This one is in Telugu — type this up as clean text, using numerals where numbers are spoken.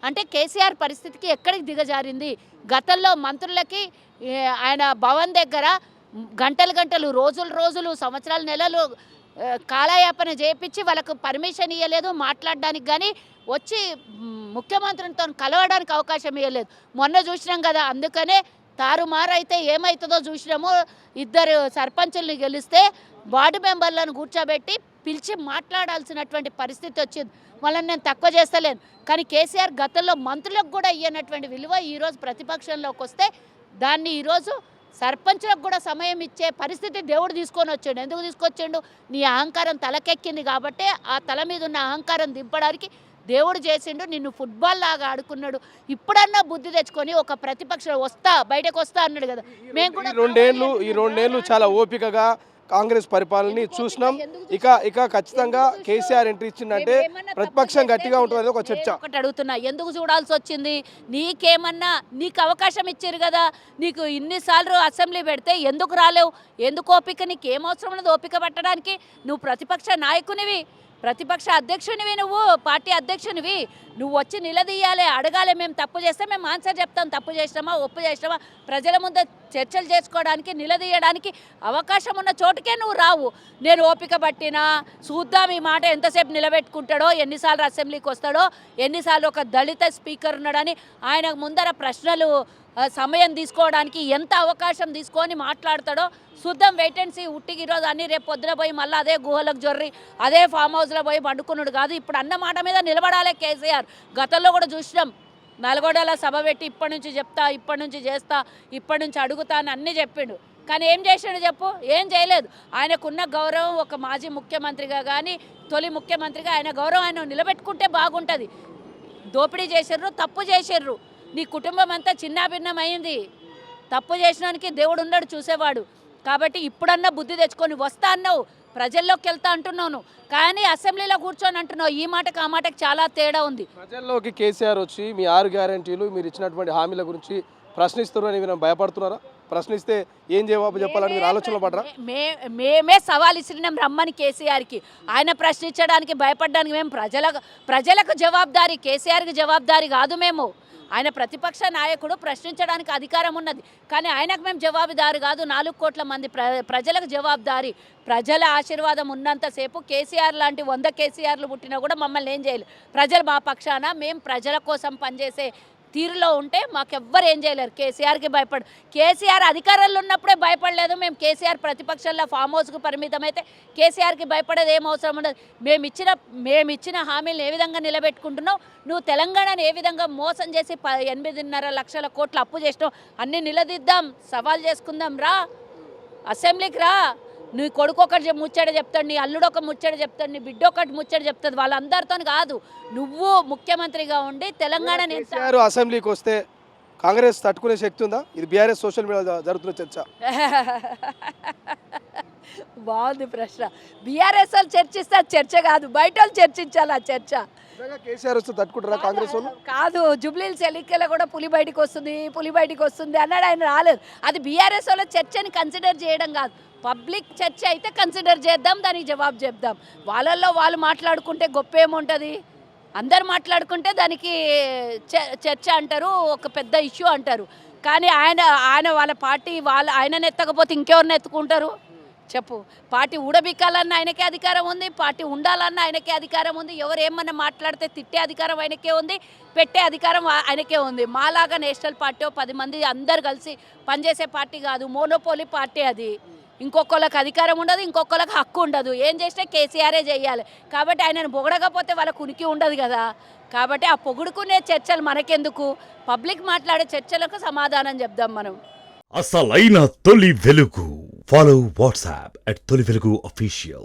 అంటే కేసీఆర్ పరిస్థితికి ఎక్కడికి దిగజారింది? గతంలో మంత్రులకి ఆయన భవన్ దగ్గర గంటలు రోజులు సంవత్సరాలు నెలలు కాలయాపన చేయించి వాళ్ళకు పర్మిషన్ ఇవ్వలేదు మాట్లాడడానికి, కానీ వచ్చి ముఖ్యమంత్రితో కలవడానికి అవకాశం ఇవ్వలేదు. మొన్న చూసినాం కదా, అందుకనే తారుమారైతే ఏమవుతుందో చూసినాము. ఇద్దరు సర్పంచుల్ని గెలిస్తే వార్డు మెంబర్లను కూర్చోబెట్టి పిలిచి మాట్లాడాల్సినటువంటి పరిస్థితి వచ్చింది. వాళ్ళని నేను తక్కువ చేస్తలేను, కానీ కేసీఆర్ గతంలో మంత్రులకు కూడా ఇయ్యనటువంటి విలువ ఈరోజు ప్రతిపక్షంలోకి వస్తే దాన్ని ఈరోజు సర్పంచులకు కూడా సమయం ఇచ్చే పరిస్థితి దేవుడు తీసుకొని వచ్చాడు. ఎందుకు తీసుకొచ్చాడు? నీ అహంకారం తలకెక్కింది కాబట్టి ఆ తల మీద ఉన్న అహంకారం దింపడానికి దేవుడు చేసిండు. నిన్ను ఫుట్బాల్ లాగా ఆడుకున్నాడు. ఇప్పుడన్నా బుద్ధి తెచ్చుకొని ఒక ప్రతిపక్షం బయటకు వస్తా అన్నాడు కదా. మేము కూడా ఈ రెండేళ్ళు చాలా ఓపికగా కాంగ్రెస్ పరిపాలనని చూసినాం. ఇక ఖచ్చితంగా కేసీఆర్ ఎంట్రీ ఇచ్చిందంటే ప్రతిపక్షం గట్టిగా ఉంటుంది ఒక చర్చ. ఒకటి అడుగుతున్నా, ఎందుకు చూడాల్సి వచ్చింది? నీకు అవకాశం ఇచ్చారు కదా, నీకు ఇన్నిసార్లు అసెంబ్లీ పెడితే ఎందుకు రాలేవు? ఎందుకు ఓపిక? నీకు ఏమవసరం ఉన్నది ఓపిక పట్టడానికి? నువ్వు ప్రతిపక్ష నాయకునివి, ప్రతిపక్ష అధ్యక్షునివి, నువ్వు పార్టీ అధ్యక్షునివి. నువ్వు వచ్చి నిలదీయాలి, అడగాలి. మేము తప్పు చేస్తే మేము ఆన్సర్ చెప్తాం. తప్పు చేసినామా, ఒప్పు చేసినామా, ప్రజల ముందు చర్చలు చేసుకోవడానికి, నిలదీయడానికి అవకాశం ఉన్న చోటుకే నువ్వు రావు. నేను ఓపిక పట్టినా చూద్దాం ఈ మాట ఎంతసేపు నిలబెట్టుకుంటాడో, ఎన్నిసార్లు అసెంబ్లీకి వస్తాడో, ఎన్నిసార్లు ఒక దళిత స్పీకర్ ఉన్నాడని ఆయన ముందర ప్రశ్నలు సమయం తీసుకోవడానికి ఎంత అవకాశం తీసుకొని మాట్లాడతాడో చూద్దాం. Wait and see. ఉట్టికి ఈరోజు అన్ని రేపు పొద్దున పోయి మళ్ళీ అదే గుహలకు జొర్రి అదే ఫామ్ హౌస్లో పోయి పండుకున్నాడు కాదు. ఇప్పుడు అన్న మాట మీద నిలబడాలి కేసీఆర్. గతంలో కూడా చూసినాం, నల్గొండలో సభ పెట్టి ఇప్పటి నుంచి చెప్తా, ఇప్పటి నుంచి చేస్తా, ఇప్పటి నుంచి అడుగుతా అని అన్నీ చెప్పిండు. కానీ ఏం చేసాడు చెప్పు? ఏం చేయలేదు. ఆయనకున్న గౌరవం ఒక మాజీ ముఖ్యమంత్రిగా కానీ తొలి ముఖ్యమంత్రిగా ఆయన గౌరవం ఆయన నిలబెట్టుకుంటే బాగుంటుంది. దోపిడీ చేసిర్రు, తప్పు చేసిర్రు. నీ కుటుంబం అంతా చిన్నాభిన్నమైంది. తప్పు చేసినానికి దేవుడు ఉన్నాడు చూసేవాడు. కాబట్టి ఇప్పుడన్నా బుద్ధి తెచ్చుకొని వస్తా అన్నావు, ప్రజల్లోకి వెళ్తా అంటున్నాను, కానీ అసెంబ్లీలో కూర్చొని అంటున్నావు. ఈ మాటకు ఆ మాటకు చాలా తేడా ఉంది. ప్రజల్లోకి కేసీఆర్ వచ్చి మీ 6 గ్యారెంటీలు, మీరు ఇచ్చినటువంటి హామీల గురించి ప్రశ్నిస్తున్నారని మీరు భయపడుతున్నారా? ప్రశ్నిస్తే ఏం జవాబు చెప్పాలని మీరు ఆలోచనలో పడరా? మేమే సవాల్ ఇచ్చినాం రమ్మని కేసీఆర్కి. ఆయన ప్రశ్నించడానికి భయపడడానికి మేము ప్రజలకు జవాబుదారీ, కేసీఆర్కి జవాబుదారీ కాదు. మేము ఆయన ప్రతిపక్ష నాయకుడు, ప్రశ్నించడానికి అధికారం ఉన్నది, కానీ ఆయనకు మేము జవాబుదారు కాదు. 4 కోట్ల మంది ప్రజలకు జవాబుదారీ. ప్రజల ఆశీర్వాదం ఉన్నంతసేపు కేసీఆర్ లాంటి 100 కేసీఆర్లు పుట్టినా కూడా మమ్మల్ని ఏం చేయలేదు. ప్రజలు మా పక్షాన, మేము ప్రజల కోసం పనిచేసే తీరులో ఉంటే మాకెవ్వరు ఏం చేయలేరు. కేసీఆర్కి కేసీఆర్ అధికారంలో ఉన్నప్పుడే భయపడలేదు. మేము కేసీఆర్ ప్రతిపక్షంలో ఫామ్ హౌస్కు పరిమితమైతే కేసీఆర్కి భయపడేది ఏం అవసరం ఉండదు. మేమిచ్చిన హామీలను ఏ విధంగా నిలబెట్టుకుంటున్నావు? నువ్వు తెలంగాణను ఏ విధంగా మోసం చేసి 8.5 లక్షల కోట్లు అప్పు చేసినావు? అన్నీ నిలదీద్దాం, సవాల్ చేసుకుందాం. రా అసెంబ్లీకి రా. నీ కొడుకు ఒకటి ముచ్చట చెప్తాడు, నీ అల్లుడు ఒక ముచ్చట చెప్తాడు, నీ బిడ్డ ఒకటి ముచ్చట చెప్తుంది. వాళ్ళందరితో కాదు, నువ్వు ముఖ్యమంత్రిగా ఉండి తెలంగాణ అసెంబ్లీకి వస్తే కాంగ్రెస్ తట్టుకునే శక్తి ఉందా? ఇది బీఆర్ఎస్ సోషల్ మీడియా జరుగుతున్న చర్చ. బాగుంది ప్రశ్న. బీఆర్ఎస్ వాళ్ళు చర్చిస్తే చర్చ కాదు, బయట వాళ్ళు చర్చించాలి ఆ చర్చ. కేసీఆర్ వస్తే తట్టుకుంటారా కాంగ్రెస్ వాళ్ళు? కాదు, జూబ్లీహిల్స్ ఎన్నికల్లో కూడా పులి బయటికి వస్తుంది అన్నాడు. ఆయన రాలేదు. అది బీఆర్ఎస్ వాళ్ళ చర్చని కన్సిడర్ చేయడం కాదు, పబ్లిక్ చర్చ అయితే కన్సిడర్ చేద్దాం, దానికి జవాబు చెప్దాం. వాళ్ళల్లో వాళ్ళు మాట్లాడుకుంటే గొప్ప ఏముంటుంది? అందరు మాట్లాడుకుంటే దానికి చర్చ అంటారు, ఒక పెద్ద ఇష్యూ అంటారు. కానీ ఆయన వాళ్ళ పార్టీ ఆయనను ఎత్తకపోతే ఇంకెవరిని ఎత్తుకుంటారు చెప్పు? పార్టీ ఊడబిక్కాలన్నా ఆయనకే అధికారం ఉంది, పార్టీ ఉండాలన్నా ఆయనకే అధికారం ఉంది. ఎవరు ఏమన్నా మాట్లాడితే తిట్టే అధికారం ఆయనకే ఉంది, పెట్టే అధికారం ఆయనకే ఉంది. మాలాగా నేషనల్ పార్టీ 10 మంది అందరు కలిసి పనిచేసే పార్టీ కాదు, మోనోపోలీ పార్టీ అది. ఇంకొకళ్ళకి అధికారం ఉండదు, ఇంకొకళ్ళకి హక్కు ఉండదు. ఏం చేస్తే కేసీఆరే చేయాలి. కాబట్టి ఆయనను పొగడకపోతే వాళ్ళకు ఉనికి ఉండదు కదా. కాబట్టి ఆ పొగుడుకునే చర్చలు మనకెందుకు? పబ్లిక్ మాట్లాడే చర్చలకు సమాధానం చెప్దాం మనం. అసలైన తొలి వెలుగు. ఫాలో వాట్సాప్ @తొలి వెలుగు official.